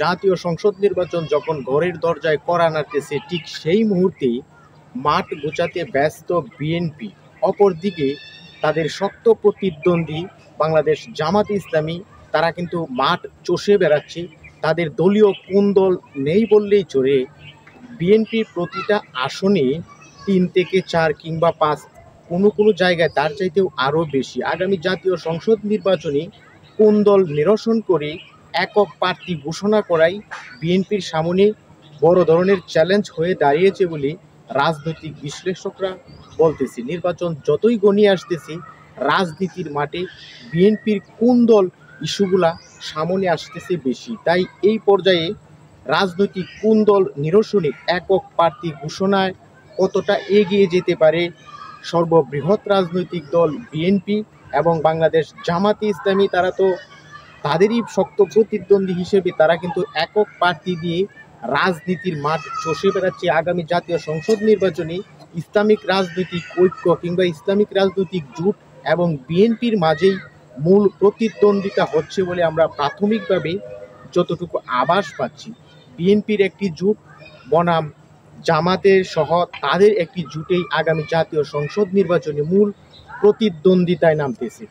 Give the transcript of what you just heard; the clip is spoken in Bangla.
জাতীয় সংসদ নির্বাচন যখন ঘরের দরজায় কড়া নাড়তেছে, ঠিক সেই মুহূর্তেই মাঠ গোছাতে ব্যস্ত বিএনপি। অপরদিকে তাদের শক্ত প্রতিদ্বন্দ্বী বাংলাদেশ জামাতে ইসলামী, তারা কিন্তু মাঠ চষে বেড়াচ্ছে। তাদের দলীয় কোন দল নেই বললেই চলে। বিএনপির প্রতিটা আসনে ৩ থেকে ৪ কিংবা ৫, কোনো কোনো জায়গায় তার চাইতেও আরও বেশি। আগামী জাতীয় সংসদ নির্বাচনে কোন দল নিরসন করে একক প্রার্থী ঘোষণা করাই বিএনপির সামনে বড় ধরনের চ্যালেঞ্জ হয়ে দাঁড়িয়েছে বলে রাজনৈতিক বিশ্লেষকরা বলতেছে। নির্বাচন যতই ঘনিয়ে আসতেছে, রাজনীতির মাঠে বিএনপির কোন দল ইস্যুগুলা সামনে আসতেছে বেশি। তাই এই পর্যায়ে রাজনৈতিক কোন দল নিরসনে একক প্রার্থী ঘোষণায় কতটা এগিয়ে যেতে পারে সর্ববৃহৎ রাজনৈতিক দল বিএনপি এবং বাংলাদেশ জামাতে ইসলামী, তারা তো তাদেরই শক্ত প্রতিদ্বন্দ্বী হিসেবে তারা কিন্তু একক প্রার্থী দিয়ে রাজনীতির মাঠ চষে বেড়াচ্ছে। আগামী জাতীয় সংসদ নির্বাচনে ইসলামিক রাজনৈতিক ঐক্য কিংবা ইসলামিক রাজনৈতিক জোট এবং বিএনপির মাঝেই মূল প্রতিদ্বন্দ্বিতা হচ্ছে বলে আমরা প্রাথমিকভাবে যতটুকু আভাস পাচ্ছি। বিএনপির একটি জোট বনাম জামাতের সহ তাদের একটি জোটেই আগামী জাতীয় সংসদ নির্বাচনে মূল প্রতিদ্বন্দ্বিতায় নামতেছে।